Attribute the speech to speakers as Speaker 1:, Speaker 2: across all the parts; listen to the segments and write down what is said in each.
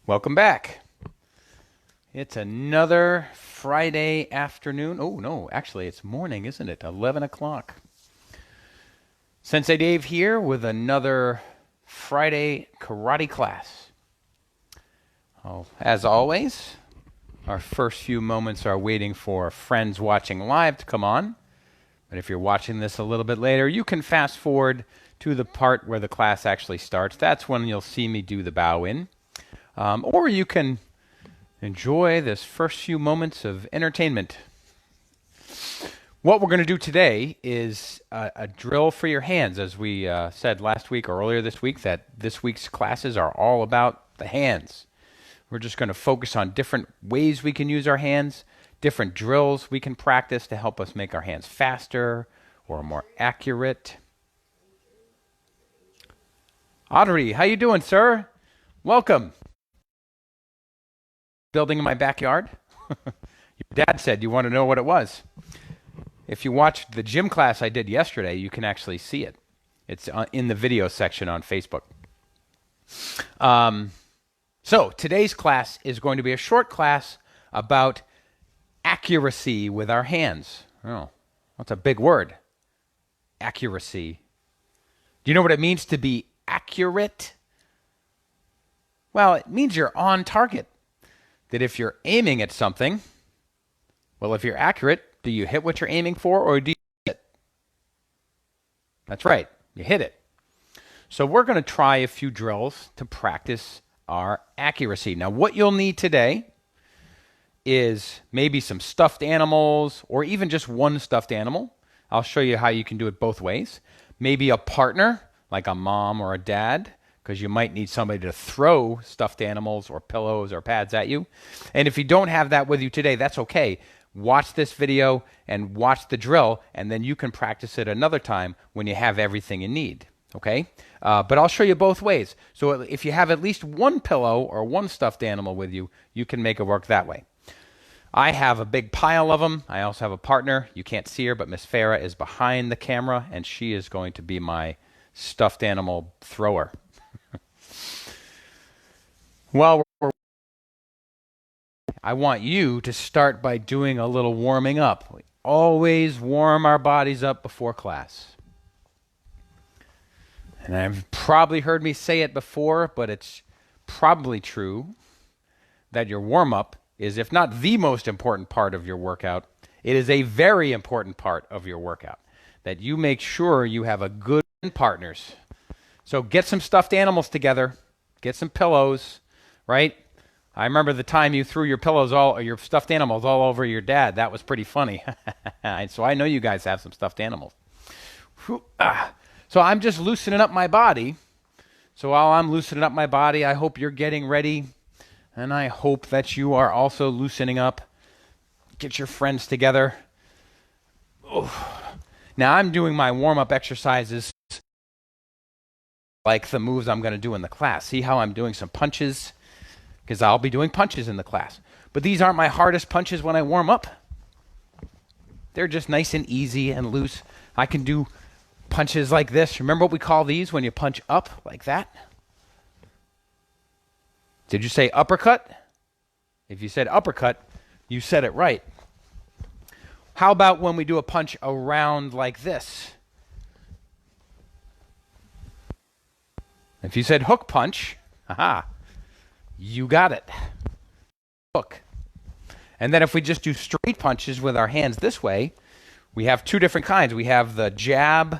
Speaker 1: Welcome back. It's another Friday afternoon. Oh, no, actually, it's morning, isn't it? 11 o'clock. Sensei Dave here with another Friday karate class. Oh, as always, our first few moments are waiting for friends watching live to come on. But if you're watching this a little bit later, you can fast forward to the part where the class actually starts. That's when you'll see me do the bow in. Or you can enjoy this first few moments of entertainment. What we're going to do today is a drill for your hands. As we said last week or earlier this week, that this week's classes are all about the hands. We're just going to focus on different ways we can use our hands, different drills we can practice to help us make our hands faster or more accurate. Audrey, how you doing, sir? Welcome. Building in my backyard. Your dad said you want to know what it was. If you watched the gym class I did yesterday, you can actually see it. It's in the video section on Facebook. So today's class is going to be a short class about accuracy with our hands. Oh, that's a big word. Accuracy. Do you know what it means to be accurate? Well, it means you're on target. That if you're aiming at something, well, if you're accurate, do you hit what you're aiming for or do you hit it? That's right, you hit it. So we're going to try a few drills to practice our accuracy. Now, what you'll need today is maybe some stuffed animals or even just one stuffed animal. I'll show you how you can do it both ways. Maybe a partner, like a mom or a dad, because you might need somebody to throw stuffed animals or pillows or pads at you. And if you don't have that with you today, that's okay. Watch this video and watch the drill, and then you can practice it another time when you have everything you need, okay? But I'll show you both ways. So if you have at least one pillow or one stuffed animal with you, you can make it work that way. I have a big pile of them. I also have a partner. You can't see her, but Miss Farah is behind the camera, and she is going to be my stuffed animal thrower. Well, I want you to start by doing a little warming up. We always warm our bodies up before class. And I've probably heard me say it before, but it's probably true that your warm-up is, if not the most important part of your workout, it is a very important part of your workout. That you make sure you have a good partners. So get some stuffed animals together, get some pillows, right? I remember the time you threw your pillows or your stuffed animals all over your dad. That was pretty funny. So I know you guys have some stuffed animals. So I'm just loosening up my body. So while I'm loosening up my body, I hope you're getting ready. And I hope that you are also loosening up. Get your friends together. Now I'm doing my warm-up exercises like the moves I'm going to do in the class. See how I'm doing some punches? Because I'll be doing punches in the class. But these aren't my hardest punches when I warm up. They're just nice and easy and loose. I can do punches like this. Remember what we call these when you punch up like that? Did you say uppercut? If you said uppercut, you said it right. How about when we do a punch around like this? If you said hook punch, aha, you got it. Hook. And then if we just do straight punches with our hands this way, we have two different kinds. We have the jab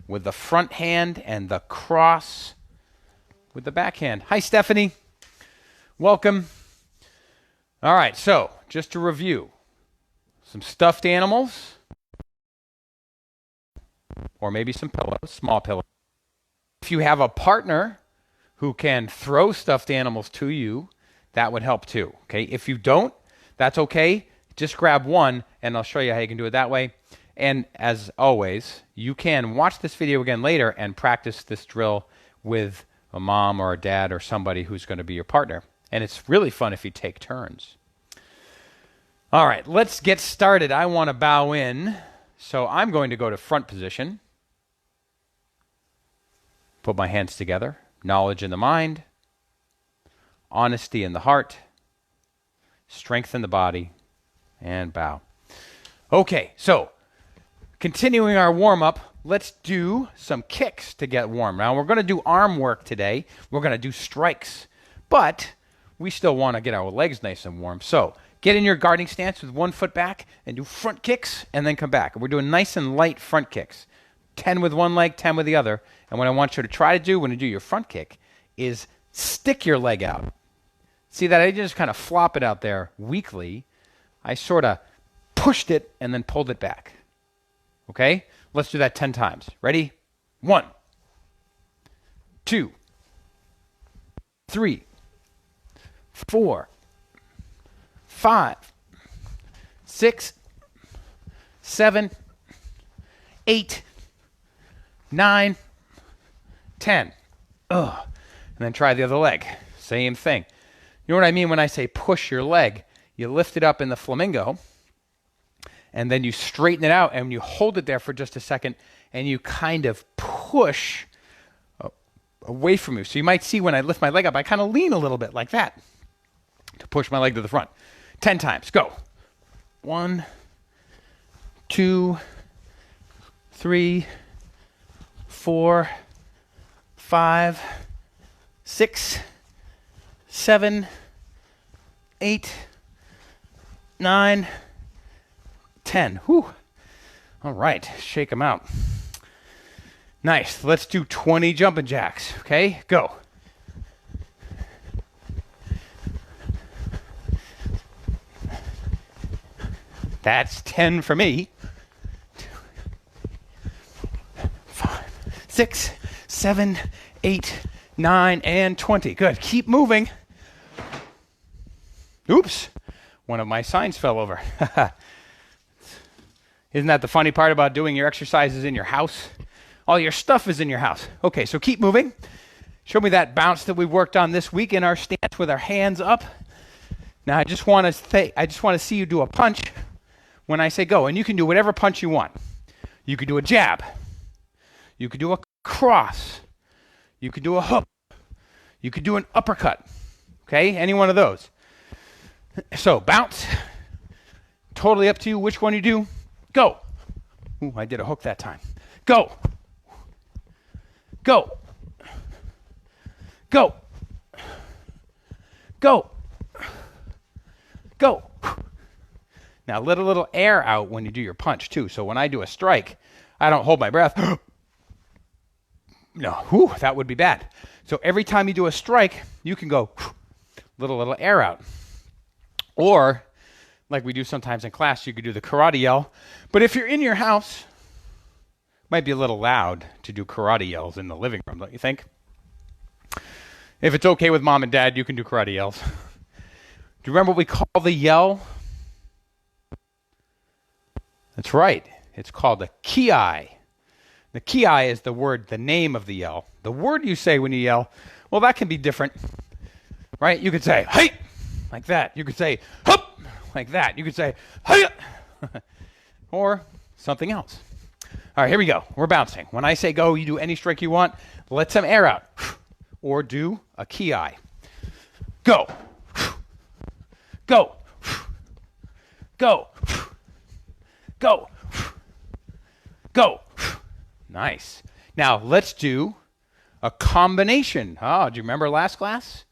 Speaker 1: with the front hand and the cross with the back hand. Hi, Stephanie. Welcome. All right, so just to review, some stuffed animals, or maybe some pillows, small pillows. If you have a partner who can throw stuffed animals to you, that would help too, okay? If you don't, that's okay. Just grab one, and I'll show you how you can do it that way. And as always, you can watch this video again later and practice this drill with a mom or a dad or somebody who's going to be your partner. And it's really fun if you take turns. All right, let's get started. I want to bow in, so I'm going to go to front position. Put my hands together, knowledge in the mind. honesty in the heart, strength in the body, and bow. Okay, so continuing our warm-up, let's do some kicks to get warm. Now, we're going to do arm work today. We're going to do strikes, but we still want to get our legs nice and warm. So get in your guarding stance with one foot back and do front kicks and then come back. We're doing nice and light front kicks, 10 with one leg, 10 with the other. And what I want you to try to do when you do your front kick is stick your leg out. See that I didn't just kind of flop it out there weakly. I sort of pushed it and then pulled it back. Okay? Let's do that 10 times. Ready? 1, 2, 3, 4, 5, 6, 7, 8, 9, 10. Ugh. And then try the other leg. Same thing. You know what I mean when I say push your leg? You lift it up in the flamingo, and then you straighten it out, and you hold it there for just a second, and you kind of push away from you. So you might see when I lift my leg up, I kind of lean a little bit like that to push my leg to the front. 10 times. Go. 1, 2, 3, 4, 5, 6, 7, 8, 9, 10. Whew. All right, shake them out. Nice. Let's do 20 jumping jacks. Okay, go. That's 10 for me. 5, 6, 7, 8, 9, and 20. Good. Keep moving. Oops. One of my signs fell over. Isn't that the funny part about doing your exercises in your house? All your stuff is in your house. Okay, so keep moving. Show me that bounce that we worked on this week in our stance with our hands up. Now I just want to see you do a punch when I say go, and you can do whatever punch you want. You could do a jab. You could do a cross. You could do a hook. You could do an uppercut. Okay, any one of those. So bounce. Totally up to you which one you do. Go. Ooh, I did a hook that time. Go. Go. Go. Go. Go. Now let a little air out when you do your punch too. So when I do a strike, I don't hold my breath. No, whew, that would be bad. So every time you do a strike, you can go little air out. Or, like we do sometimes in class, you could do the karate yell. But if you're in your house, it might be a little loud to do karate yells in the living room, don't you think? If it's okay with mom and dad, you can do karate yells. Do you remember what we call the yell? That's right. It's called a ki. The ki is the name of the yell. The word you say when you yell, well, that can be different, right? You could say, hey, like that. You could say, hup, like that. You could say, hey, or something else. All right, here we go. We're bouncing. When I say go, you do any strike you want. Let some air out. Or do a ki. Go. Go. Go. Go. Go. Nice. Now, let's do a combination. Oh, do you remember last class?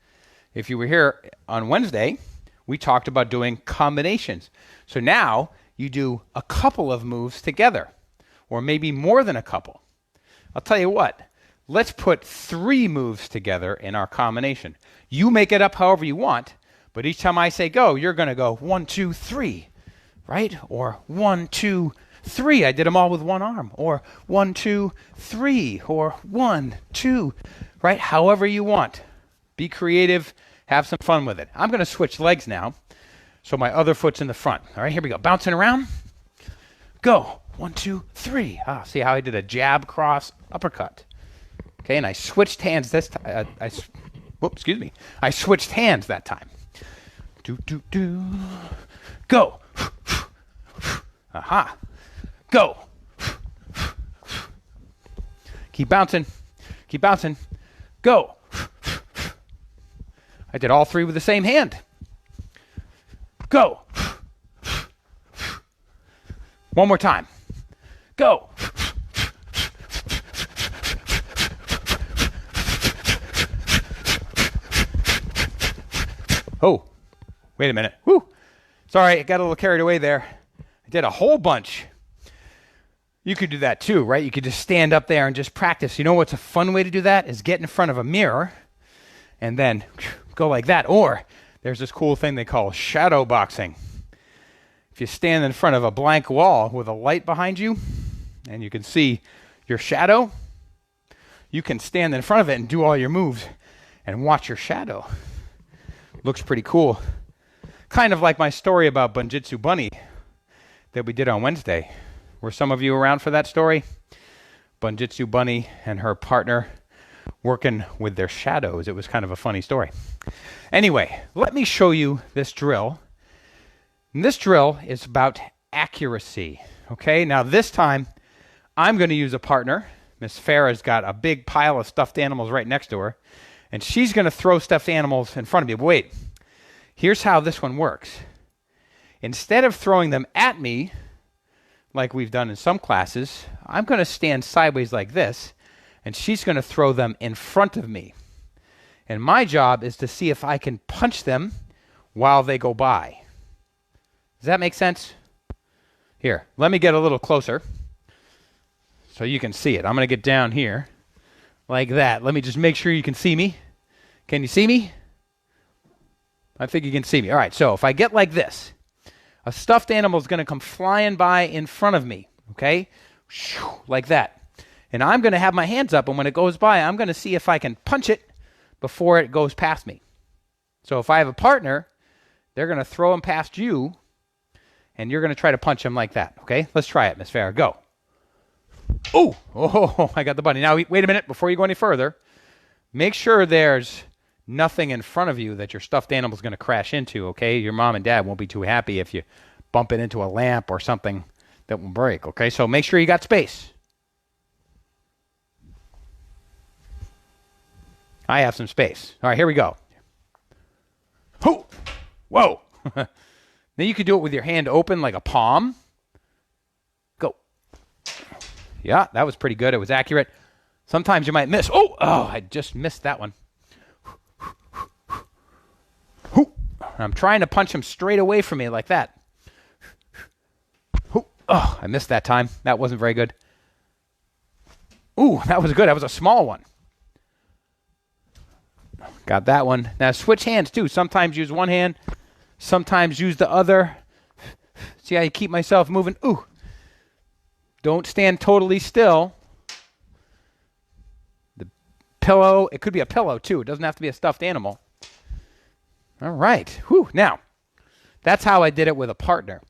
Speaker 1: If you were here on Wednesday, we talked about doing combinations. So now you do a couple of moves together, or maybe more than a couple. I'll tell you what. Let's put 3 moves together in our combination. You make it up however you want, but each time I say go, you're going to go 1, 2, 3, right? Or 1, 2, 3. I did them all with one arm. Or 1, 2, 3. Or 1, 2, right? However you want. Be creative. Have some fun with it. I'm going to switch legs now, so my other foot's in the front. All right, here we go. Bouncing around. Go. 1, 2, 3. Ah, see how I did a jab, cross, uppercut. Okay, and I switched hands this time. Excuse me. I switched hands that time. Do. Go. Aha. Go. Keep bouncing. Keep bouncing. Go. I did all three with the same hand. Go. One more time. Go. Oh, wait a minute. Whew. Sorry, I got a little carried away there. I did a whole bunch. You could do that too, right? You could just stand up there and just practice. You know what's a fun way to do that is get in front of a mirror and then go like that. Or there's this cool thing they call shadow boxing. If you stand in front of a blank wall with a light behind you and you can see your shadow, you can stand in front of it and do all your moves and watch your shadow. Looks pretty cool. Kind of like my story about Bunjitsu Bunny that we did on Wednesday. Were some of you around for that story? Bunjitsu Bunny and her partner working with their shadows. It was kind of a funny story. Anyway, let me show you this drill. And this drill is about accuracy. Okay, now this time I'm going to use a partner. Miss Farah's got a big pile of stuffed animals right next to her, and she's going to throw stuffed animals in front of me. But wait, here's how this one works. Instead of throwing them at me, like we've done in some classes, I'm going to stand sideways like this, and she's going to throw them in front of me. And my job is to see if I can punch them while they go by. Does that make sense? Here, let me get a little closer so you can see it. I'm going to get down here like that. Let me just make sure you can see me. Can you see me? I think you can see me. All right, so if I get like this, a stuffed animal is going to come flying by in front of me, okay? Like that. And I'm going to have my hands up, and when it goes by, I'm going to see if I can punch it before it goes past me. So if I have a partner, they're going to throw them past you, and you're going to try to punch them like that, okay? Let's try it, Miss Farah. Go. Ooh. Oh, I got the bunny. Now, wait a minute. Before you go any further, make sure there's nothing in front of you that your stuffed animal is going to crash into, okay? Your mom and dad won't be too happy if you bump it into a lamp or something that will break, okay? So make sure you got space. I have some space. All right, here we go. Whoa. Whoa. Then you could do it with your hand open like a palm. Go. Yeah, that was pretty good. It was accurate. Sometimes you might miss. Oh, I just missed that one. I'm trying to punch him straight away from me like that. Oh, I missed that time. That wasn't very good. Ooh, that was good. That was a small one. Got that one. Now switch hands too. Sometimes use one hand. Sometimes use the other. See how you keep myself moving? Ooh. Don't stand totally still. The pillow, it could be a pillow too. It doesn't have to be a stuffed animal. All right. Whew. Now, that's how I did it with a partner.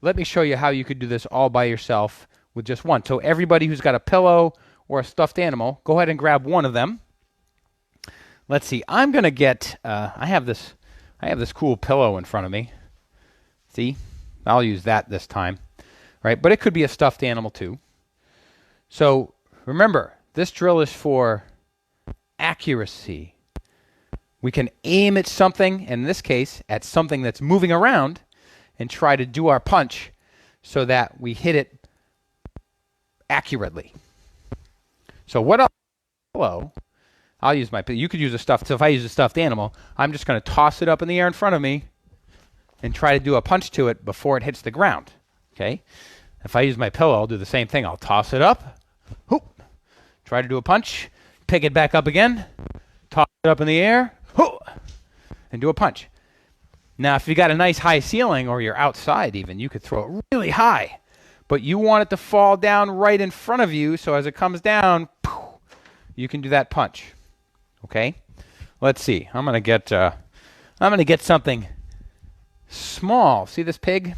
Speaker 1: Let me show you how you could do this all by yourself with just one. So everybody who's got a pillow or a stuffed animal, go ahead and grab one of them. Let's see. I'm going to get, I have this cool pillow in front of me. See? I'll use that this time. Right? But it could be a stuffed animal too. So remember, this drill is for accuracy. We can aim at something, in this case, at something that's moving around, and try to do our punch so that we hit it accurately. So what I'll use my, you could use a stuffed, so if I use a stuffed animal, I'm just going to toss it up in the air in front of me and try to do a punch to it before it hits the ground. Okay? If I use my pillow, I'll do the same thing. I'll toss it up, whoop, try to do a punch, pick it back up again, toss it up in the air, whoop, and do a punch. Now, if you got a nice high ceiling or you're outside even, you could throw it really high, but you want it to fall down right in front of you, so as it comes down, you can do that punch. Okay? Let's see. I'm going to get something small. See this pig?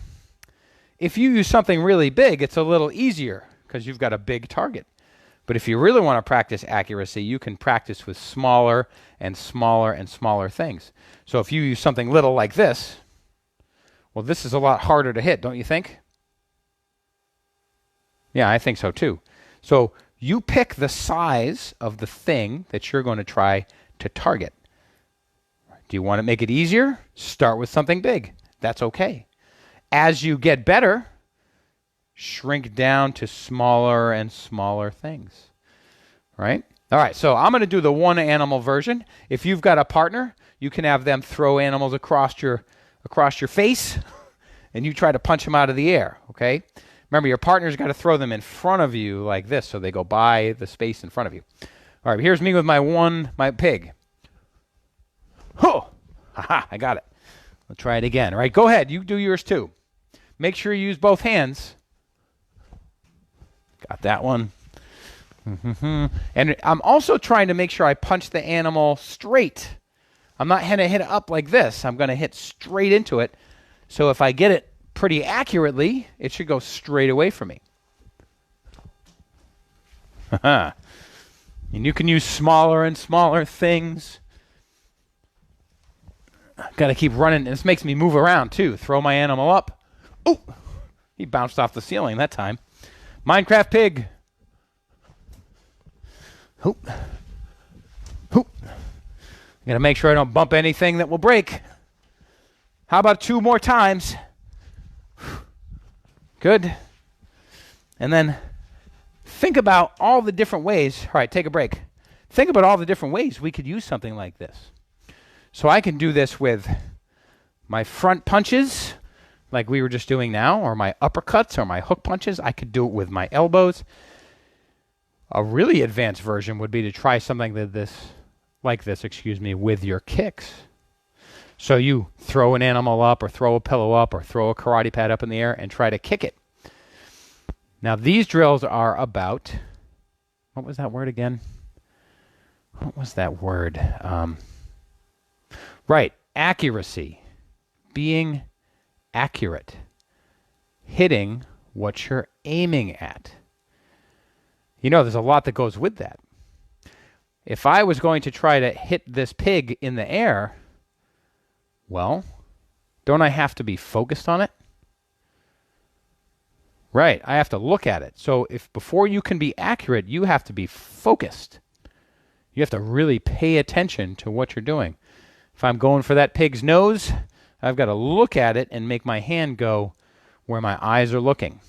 Speaker 1: If you use something really big, it's a little easier because you've got a big target. But if you really want to practice accuracy, you can practice with smaller and smaller and smaller things. So if you use something little like this, well, this is a lot harder to hit, don't you think? Yeah, I think so too. So you pick the size of the thing that you're going to try to target. Do you want to make it easier? Start with something big. That's okay. As you get better, shrink down to smaller and smaller things, right? All right, so I'm going to do the one animal version. If you've got a partner, you can have them throw animals across your face, and you try to punch them out of the air, okay? Remember, your partner's got to throw them in front of you like this so they go by the space in front of you. All right, here's me with my pig. Oh, haha, I got it. Let's try it again. All right, go ahead. You do yours too. Make sure you use both hands. Got that one. And I'm also trying to make sure I punch the animal straight. I'm not going to hit it up like this. I'm going to hit straight into it. So if I get it pretty accurately, it should go straight away from me. And you can use smaller and smaller things. Got to keep running. This makes me move around too. Throw my animal up. Oh, he bounced off the ceiling that time. Minecraft pig. Hoop. Hoop. I got to make sure I don't bump anything that will break. How about 2 more times? Good. And then think about all the different ways. All right, take a break. Think about all the different ways we could use something like this. So I can do this with my front punches, like we were just doing now, or my uppercuts or my hook punches. I could do it with my elbows. A really advanced version would be to try something like this, with your kicks. So you throw an animal up or throw a pillow up or throw a karate pad up in the air and try to kick it. Now these drills are about, what was that word again? What was that word? Right, accuracy. Being accurate. Hitting what you're aiming at. You know, there's a lot that goes with that. If I was going to try to hit this pig in the air, well, don't I have to be focused on it? Right, I have to look at it. So if before you can be accurate, you have to be focused. You have to really pay attention to what you're doing. If I'm going for that pig's nose, I've got to look at it and make my hand go where my eyes are looking.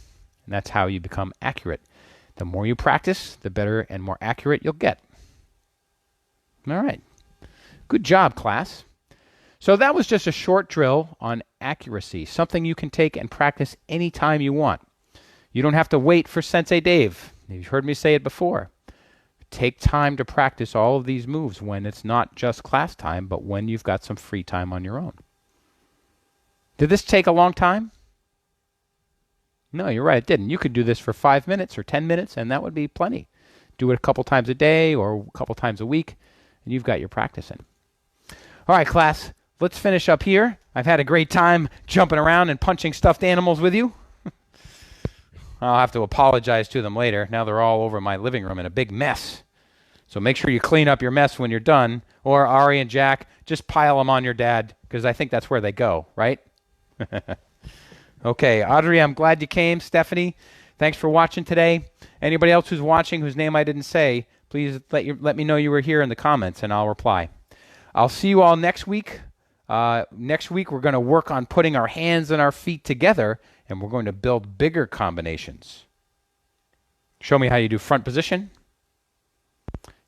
Speaker 1: And that's how you become accurate. The more you practice, the better and more accurate you'll get. All right. Good job, class. So that was just a short drill on accuracy, something you can take and practice anytime you want. You don't have to wait for Sensei Dave. You've heard me say it before. Take time to practice all of these moves when it's not just class time, but when you've got some free time on your own. Did this take a long time? No, you're right, it didn't. You could do this for 5 minutes or 10 minutes, and that would be plenty. Do it a couple times a day or a couple times a week, and you've got your practice in. All right, class, let's finish up here. I've had a great time jumping around and punching stuffed animals with you. I'll have to apologize to them later. Now they're all over my living room in a big mess. So make sure you clean up your mess when you're done. Or Ari and Jack, just pile them on your dad, because I think that's where they go, right? Okay, Audrey, I'm glad you came. Stephanie, thanks for watching today. Anybody else who's watching whose name I didn't say, please let me know you were here in the comments, and I'll reply. I'll see you all next week. Next week, we're going to work on putting our hands and our feet together, and we're going to build bigger combinations. Show me how you do front position,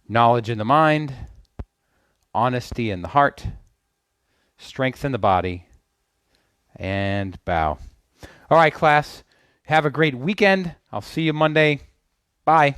Speaker 1: knowledge in the mind, honesty in the heart, strength in the body, and bow. All right, class, have a great weekend. I'll see you Monday. Bye.